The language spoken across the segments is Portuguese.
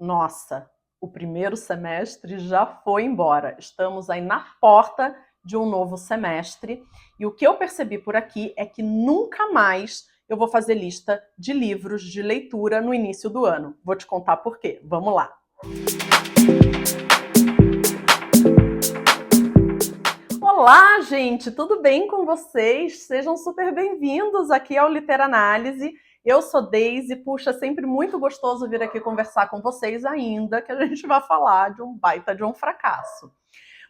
Nossa, o primeiro semestre já foi embora. Estamos aí na porta de um novo semestre. E o que eu percebi por aqui é que nunca mais eu vou fazer lista de livros de leitura no início do ano. Vou te contar por quê. Vamos lá. Olá, gente, tudo bem com vocês? Sejam super bem-vindos aqui ao Literanálise. Eu sou Deise, puxa, sempre muito gostoso vir aqui conversar com vocês, ainda que a gente vá falar de um baita de um fracasso.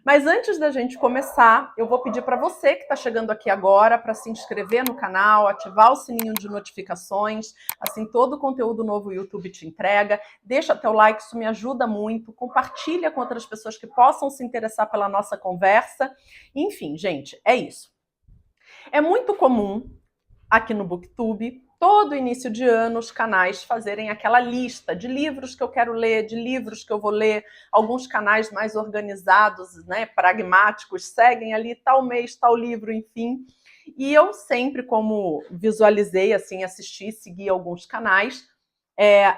Mas antes da gente começar, eu vou pedir para você que está chegando aqui agora para se inscrever no canal, ativar o sininho de notificações, assim todo o conteúdo novo o YouTube te entrega. Deixa teu like, isso me ajuda muito. Compartilha com outras pessoas que possam se interessar pela nossa conversa. Enfim, gente, é isso. É muito comum aqui no BookTube, todo início de ano, os canais fazerem aquela lista de livros que eu quero ler, de livros que eu vou ler. Alguns canais mais organizados, né, pragmáticos, seguem ali tal mês, tal livro, enfim. E eu sempre, como visualizei, assim, assisti, segui alguns canais,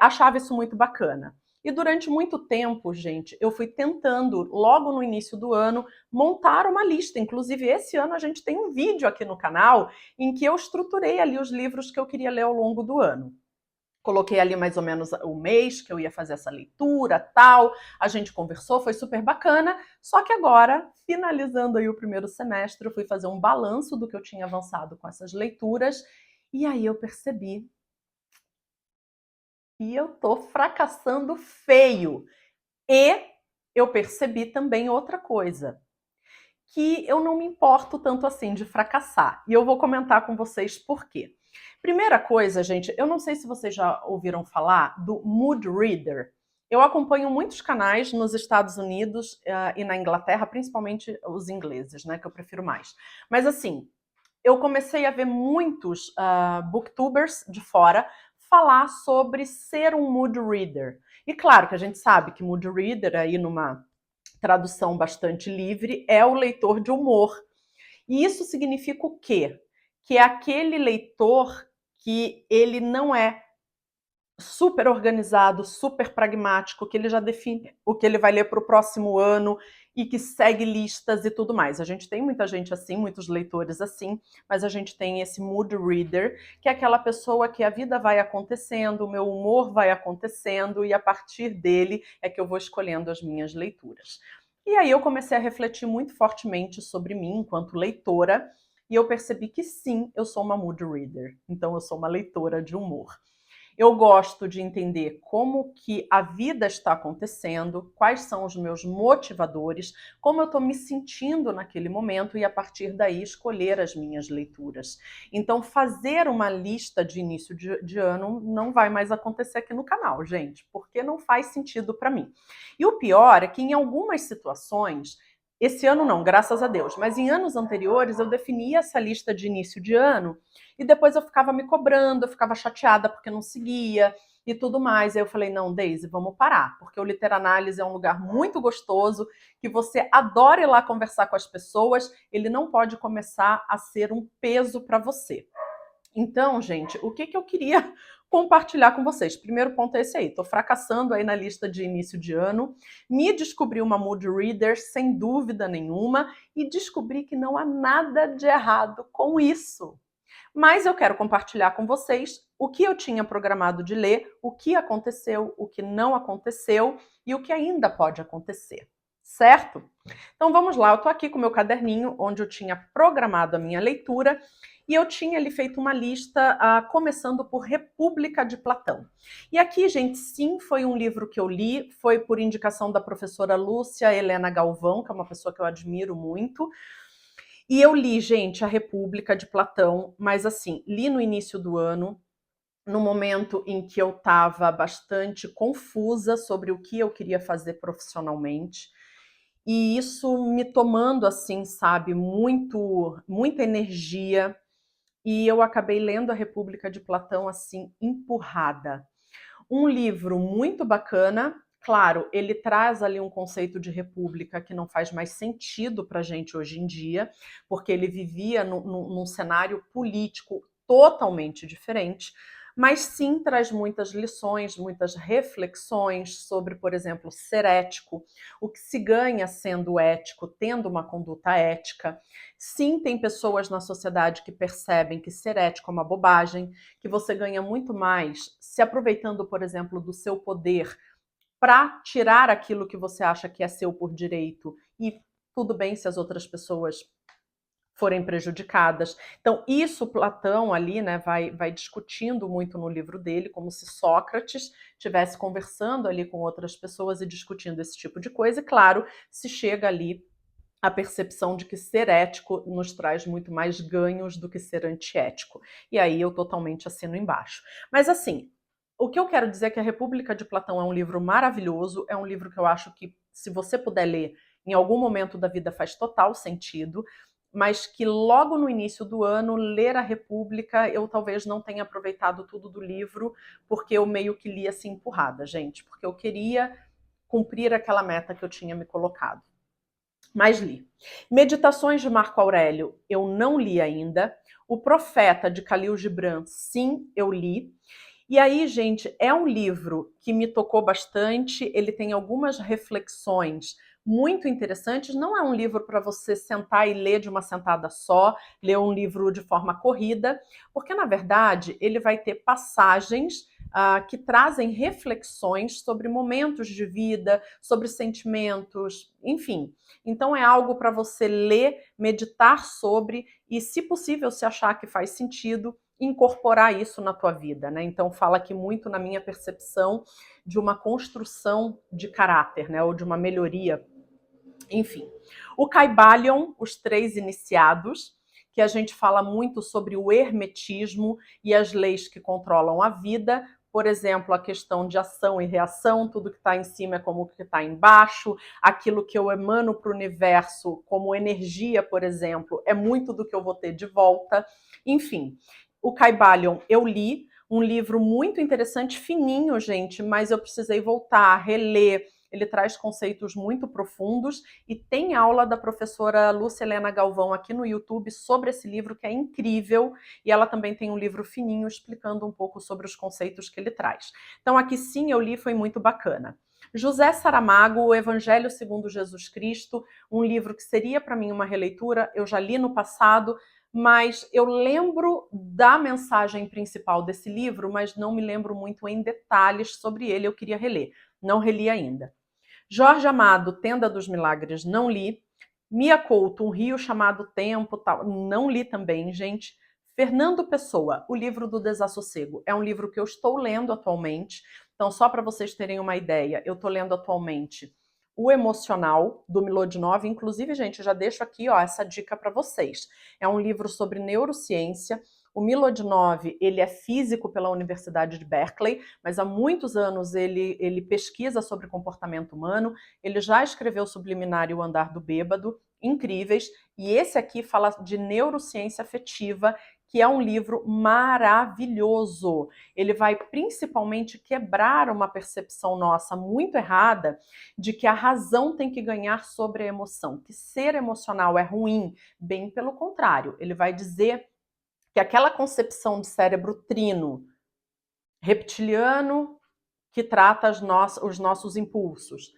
achava isso muito bacana. E durante muito tempo, gente, eu fui tentando, logo no início do ano, montar uma lista. Inclusive, esse ano a gente tem um vídeo aqui no canal em que eu estruturei ali os livros que eu queria ler ao longo do ano. Coloquei ali mais ou menos o mês que eu ia fazer essa leitura, tal. A gente conversou, foi super bacana. Só que agora, finalizando aí o primeiro semestre, eu fui fazer um balanço do que eu tinha avançado com essas leituras. E aí eu percebi que eu tô fracassando feio. E eu percebi também outra coisa, que eu não me importo tanto assim de fracassar. E eu vou comentar com vocês por quê. Primeira coisa, gente, eu não sei se vocês já ouviram falar do Mood Reader. Eu acompanho muitos canais nos Estados Unidos e na Inglaterra, principalmente os ingleses, né, que eu prefiro mais. Mas assim, eu comecei a ver muitos booktubers de fora falar sobre ser um mood reader. E claro que a gente sabe que mood reader, aí numa tradução bastante livre, é o leitor de humor. E isso significa o quê? Que é aquele leitor que ele não é super organizado, super pragmático, que ele já define o que ele vai ler para o próximo ano e que segue listas e tudo mais. A gente tem muita gente assim, muitos leitores assim, mas a gente tem esse mood reader, que é aquela pessoa que a vida vai acontecendo, o meu humor vai acontecendo e a partir dele é que eu vou escolhendo as minhas leituras. E aí eu comecei a refletir muito fortemente sobre mim enquanto leitora e eu percebi que sim, eu sou uma mood reader. Então eu sou uma leitora de humor. Eu gosto de entender como que a vida está acontecendo, quais são os meus motivadores, como eu estou me sentindo naquele momento e a partir daí escolher as minhas leituras. Então, fazer uma lista de início de ano não vai mais acontecer aqui no canal, gente, porque não faz sentido para mim. E o pior é que em algumas situações esse ano não, graças a Deus. Mas em anos anteriores eu definia essa lista de início de ano e depois eu ficava me cobrando, eu ficava chateada porque não seguia e tudo mais. Aí eu falei, não, Deise, vamos parar, porque o Literanálise é um lugar muito gostoso, que você adora ir lá conversar com as pessoas, ele não pode começar a ser um peso para você. Então, gente, o que eu queria compartilhar com vocês? Primeiro ponto é esse aí, tô fracassando aí na lista de início de ano, me descobri uma mood reader sem dúvida nenhuma e descobri que não há nada de errado com isso. Mas eu quero compartilhar com vocês o que eu tinha programado de ler, o que aconteceu, o que não aconteceu e o que ainda pode acontecer, certo? Então vamos lá, eu tô aqui com o meu caderninho onde eu tinha programado a minha leitura e eu tinha ali feito uma lista começando por República de Platão. E aqui, gente, sim, foi um livro que eu li, foi por indicação da professora Lúcia Helena Galvão, que é uma pessoa que eu admiro muito. E eu li, gente, A República de Platão, mas assim, li no início do ano, no momento em que eu estava bastante confusa sobre o que eu queria fazer profissionalmente. E isso me tomando, assim, sabe, muita energia. E eu acabei lendo A República de Platão, assim, empurrada. Um livro muito bacana. Claro, ele traz ali um conceito de república que não faz mais sentido para a gente hoje em dia, porque ele vivia num cenário político totalmente diferente, mas sim traz muitas lições, muitas reflexões sobre, por exemplo, ser ético, o que se ganha sendo ético, tendo uma conduta ética. Sim, tem pessoas na sociedade que percebem que ser ético é uma bobagem, que você ganha muito mais se aproveitando, por exemplo, do seu poder para tirar aquilo que você acha que é seu por direito e tudo bem se as outras pessoas forem prejudicadas. Então, isso Platão ali, né, vai discutindo muito no livro dele, como se Sócrates estivesse conversando ali com outras pessoas e discutindo esse tipo de coisa. E, claro, se chega ali à percepção de que ser ético nos traz muito mais ganhos do que ser antiético. E aí eu totalmente assino embaixo. Mas, assim, o que eu quero dizer é que A República de Platão é um livro maravilhoso, é um livro que eu acho que, se você puder ler, em algum momento da vida faz total sentido, mas que logo no início do ano, ler A República, eu talvez não tenha aproveitado tudo do livro, porque eu meio que li assim empurrada, gente, porque eu queria cumprir aquela meta que eu tinha me colocado. Mas li. Meditações de Marco Aurélio, eu não li ainda. O Profeta, de Khalil Gibran, sim, eu li. E aí, gente, é um livro que me tocou bastante, ele tem algumas reflexões muito interessantes. Não é um livro para você sentar e ler de uma sentada só, ler um livro de forma corrida, porque, na verdade, ele vai ter passagens que trazem reflexões sobre momentos de vida, sobre sentimentos, enfim. Então, é algo para você ler, meditar sobre e, se possível, se achar que faz sentido, incorporar isso na tua vida, né? Então fala aqui muito na minha percepção de uma construção de caráter, né? Ou de uma melhoria, enfim. O Caibalion, Os Três Iniciados, que a gente fala muito sobre o hermetismo e as leis que controlam a vida. Por exemplo, a questão de ação e reação, tudo que está em cima é como o que está embaixo, aquilo que eu emano para o universo como energia, por exemplo, é muito do que eu vou ter de volta. Enfim, o Caibalion eu li, um livro muito interessante, fininho, gente, mas eu precisei voltar, reler. Ele traz conceitos muito profundos e tem aula da professora Lúcia Helena Galvão aqui no YouTube sobre esse livro, que é incrível, e ela também tem um livro fininho explicando um pouco sobre os conceitos que ele traz. Então aqui sim eu li, foi muito bacana. José Saramago, O Evangelho segundo Jesus Cristo, um livro que seria para mim uma releitura, eu já li no passado, mas eu lembro da mensagem principal desse livro, mas não me lembro muito em detalhes sobre ele, eu queria reler. Não reli ainda. Jorge Amado, Tenda dos Milagres, não li. Mia Couto, Um Rio Chamado Tempo, tal, não li também, gente. Fernando Pessoa, O Livro do Desassossego, é um livro que eu estou lendo atualmente. Então, só para vocês terem uma ideia, eu estou lendo atualmente O Emocional, do Milodinov. Inclusive, gente, já deixo aqui essa dica para vocês. É um livro sobre neurociência. O Milodinov, ele é físico pela Universidade de Berkeley, mas há muitos anos ele pesquisa sobre comportamento humano. Ele já escreveu Subliminar e O Andar do Bêbado, incríveis. E esse aqui fala de neurociência afetiva, que é um livro maravilhoso. Ele vai principalmente quebrar uma percepção nossa muito errada de que a razão tem que ganhar sobre a emoção, que ser emocional é ruim. Bem pelo contrário, ele vai dizer que aquela concepção de cérebro trino, reptiliano, que trata os nossos impulsos,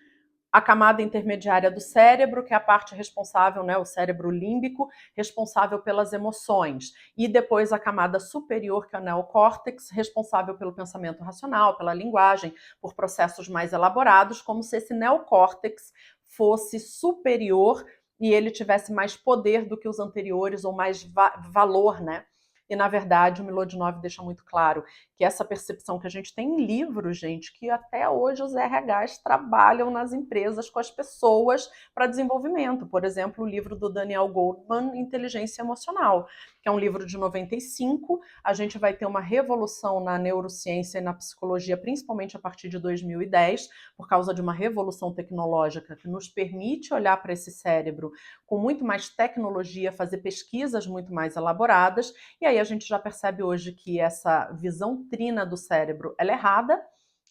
a camada intermediária do cérebro, que é a parte responsável, né, o cérebro límbico, responsável pelas emoções, e depois a camada superior, que é o neocórtex, responsável pelo pensamento racional, pela linguagem, por processos mais elaborados, como se esse neocórtex fosse superior e ele tivesse mais poder do que os anteriores, ou mais valor, né? E, na verdade, o Milodinov deixa muito claro que essa percepção que a gente tem em livros, gente, que até hoje os RHs trabalham nas empresas com as pessoas para desenvolvimento. Por exemplo, o livro do Daniel Goleman, Inteligência Emocional, que é um livro de 95. A gente vai ter uma revolução na neurociência e na psicologia, principalmente a partir de 2010, por causa de uma revolução tecnológica que nos permite olhar para esse cérebro com muito mais tecnologia, fazer pesquisas muito mais elaboradas. E aí a gente já percebe hoje que essa visão trina do cérebro ela é errada,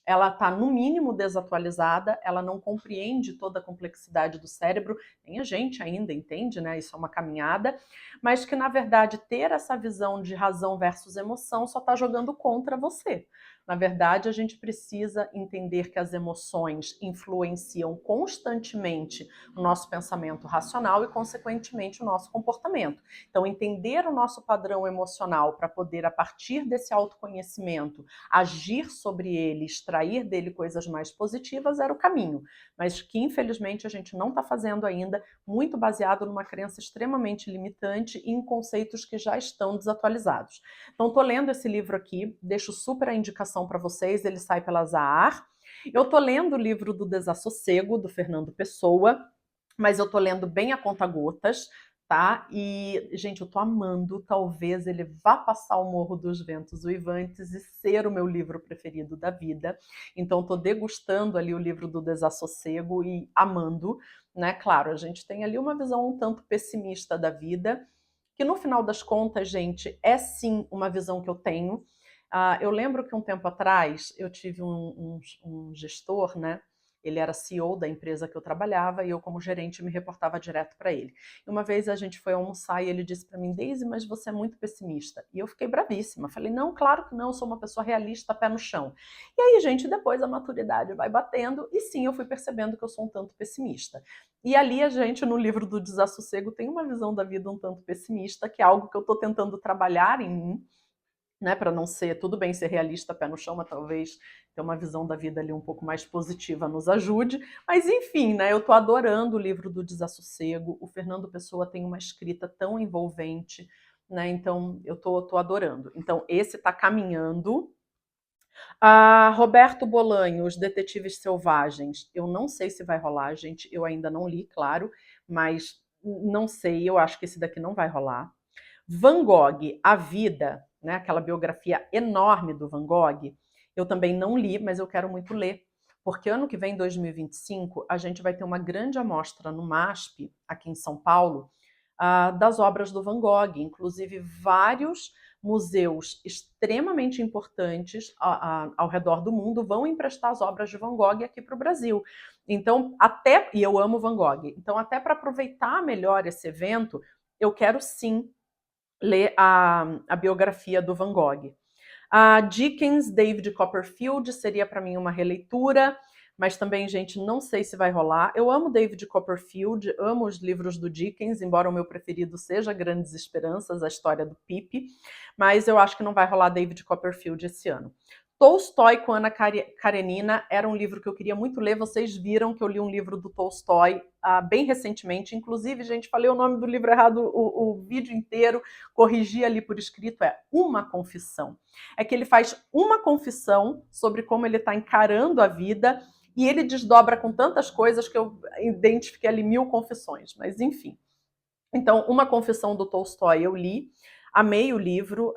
ela está no mínimo desatualizada, ela não compreende toda a complexidade do cérebro, nem a gente ainda entende, né? Isso é uma caminhada, mas que na verdade ter essa visão de razão versus emoção só está jogando contra você. Na verdade, a gente precisa entender que as emoções influenciam constantemente o nosso pensamento racional e, consequentemente, o nosso comportamento. Então, entender o nosso padrão emocional para poder, a partir desse autoconhecimento, agir sobre ele, extrair dele coisas mais positivas, era o caminho. Mas que, infelizmente, a gente não está fazendo ainda, muito baseado numa crença extremamente limitante e em conceitos que já estão desatualizados. Então, estou lendo esse livro aqui, deixo super a indicação para vocês, ele sai pela Zahar. Eu estou lendo o livro do Desassossego, do Fernando Pessoa, mas eu estou lendo bem a conta-gotas, tá? E, gente, eu tô amando. Talvez ele vá passar o Morro dos Ventos Uivantes e ser o meu livro preferido da vida. Então, tô degustando ali o livro do Desassossego e amando, né? Claro, a gente tem ali uma visão um tanto pessimista da vida, que no final das contas, gente, é sim uma visão que eu tenho. Eu lembro que um tempo atrás eu tive um gestor, né? Ele era CEO da empresa que eu trabalhava e eu, como gerente, me reportava direto para ele. E uma vez a gente foi almoçar e ele disse para mim: Daisy, mas você é muito pessimista. E eu fiquei bravíssima. Falei: não, claro que não, eu sou uma pessoa realista, pé no chão. E aí, gente, depois a maturidade vai batendo e sim, eu fui percebendo que eu sou um tanto pessimista. E ali a gente, no livro do Desassossego, tem uma visão da vida um tanto pessimista, que é algo que eu estou tentando trabalhar em mim, né, para não ser, tudo bem ser realista, pé no chão, mas talvez ter uma visão da vida ali um pouco mais positiva nos ajude. Mas enfim, né, eu tô adorando o livro do Desassossego. O Fernando Pessoa tem uma escrita tão envolvente, né? Então eu tô adorando. Então esse tá caminhando. Roberto Bolanho, Os Detetives Selvagens. Eu não sei se vai rolar, gente. Eu ainda não li, claro, mas não sei. Eu acho que esse daqui não vai rolar. Van Gogh, A Vida, né, aquela biografia enorme do Van Gogh, eu também não li, mas eu quero muito ler. Porque ano que vem, 2025, a gente vai ter uma grande amostra no MASP, aqui em São Paulo, das obras do Van Gogh. Inclusive, vários museus extremamente importantes ao redor do mundo vão emprestar as obras de Van Gogh aqui para o Brasil. Então, e eu amo Van Gogh, então até para aproveitar melhor esse evento, eu quero sim ler a biografia do Van Gogh. A Dickens, David Copperfield, seria para mim uma releitura, mas também, gente, não sei se vai rolar. Eu amo David Copperfield, amo os livros do Dickens, embora o meu preferido seja Grandes Esperanças, a história do Pip, mas eu acho que não vai rolar David Copperfield esse ano. Tolstói com Ana Karenina era um livro que eu queria muito ler. Vocês viram que eu li um livro do Tolstói bem recentemente. Inclusive, gente, falei o nome do livro errado o vídeo inteiro, corrigi ali por escrito, é Uma Confissão. É que ele faz uma confissão sobre como ele está encarando a vida e ele desdobra com tantas coisas que eu identifiquei ali 1000 confissões, mas enfim. Então, Uma Confissão do Tolstói eu li, amei o livro,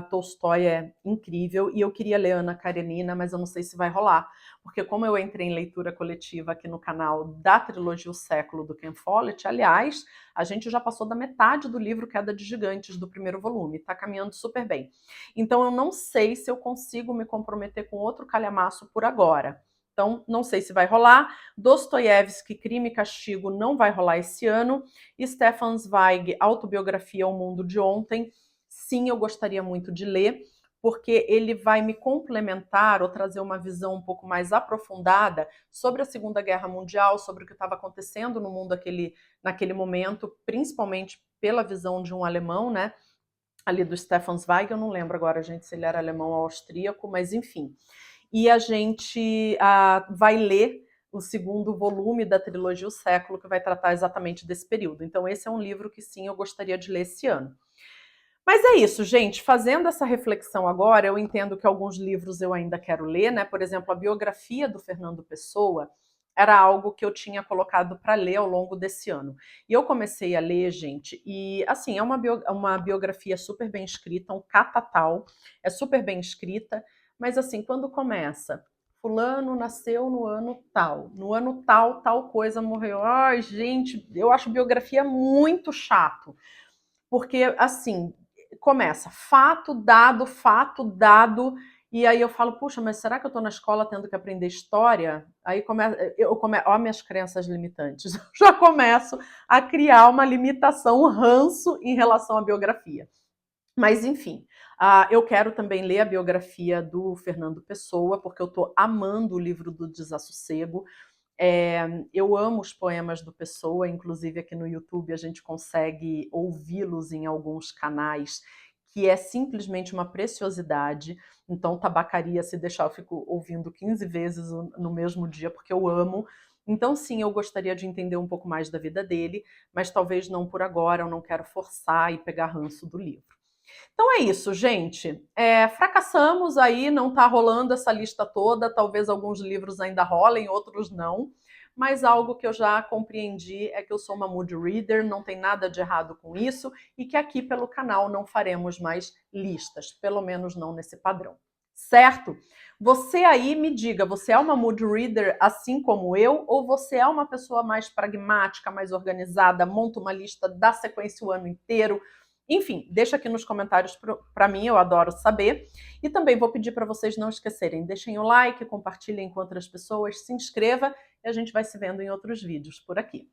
Tolstói é incrível e eu queria ler Ana Karenina, mas eu não sei se vai rolar, porque como eu entrei em leitura coletiva aqui no canal da trilogia O Século do Ken Follett, aliás, a gente já passou da metade do livro Queda de Gigantes do primeiro volume, tá caminhando super bem. Então eu não sei se eu consigo me comprometer com outro calhamaço por agora. Então, não sei se vai rolar. Dostoiévski, Crime e Castigo, não vai rolar esse ano. Stefan Zweig, Autobiografia O Mundo de Ontem, sim, eu gostaria muito de ler, porque ele vai me complementar ou trazer uma visão um pouco mais aprofundada sobre a Segunda Guerra Mundial, sobre o que estava acontecendo no mundo naquele momento, principalmente pela visão de um alemão, né? Ali do Stefan Zweig, eu não lembro agora, gente, se ele era alemão ou austríaco, mas enfim. E a gente vai ler o segundo volume da trilogia O Século, que vai tratar exatamente desse período. Então, esse é um livro que sim, eu gostaria de ler esse ano. Mas é isso, gente. Fazendo essa reflexão agora, eu entendo que alguns livros eu ainda quero ler, né? Por exemplo, a biografia do Fernando Pessoa era algo que eu tinha colocado para ler ao longo desse ano. E eu comecei a ler, gente, e assim, é uma biografia super bem escrita, um catatal, é super bem escrita, mas assim, quando começa, fulano nasceu no ano tal, no ano tal, tal coisa morreu. Ai, gente, eu acho biografia muito chato, porque assim, começa fato dado, E aí eu falo, puxa, mas será que eu estou na escola tendo que aprender história? Aí ó, minhas crenças limitantes. Eu já começo a criar uma limitação, um ranço em relação à biografia. Mas, enfim, eu quero também ler a biografia do Fernando Pessoa, porque eu estou amando o livro do Desassossego. Eu amo os poemas do Pessoa, inclusive aqui no YouTube a gente consegue ouvi-los em alguns canais, que é simplesmente uma preciosidade. Então, Tabacaria, se deixar, eu fico ouvindo 15 vezes no mesmo dia, porque eu amo. Então, sim, eu gostaria de entender um pouco mais da vida dele, mas talvez não por agora, eu não quero forçar e pegar ranço do livro. Então é isso, gente. Fracassamos aí, não está rolando essa lista toda. Talvez alguns livros ainda rolem, outros não. Mas algo que eu já compreendi é que eu sou uma mood reader, não tem nada de errado com isso, e que aqui pelo canal não faremos mais listas, pelo menos não nesse padrão. Certo? Você aí me diga, você é uma mood reader assim como eu, ou você é uma pessoa mais pragmática, mais organizada, monta uma lista, dá sequência o ano inteiro? Enfim, deixa aqui nos comentários para mim, eu adoro saber. E também vou pedir para vocês não esquecerem, deixem o like, compartilhem com outras pessoas, se inscreva e a gente vai se vendo em outros vídeos por aqui.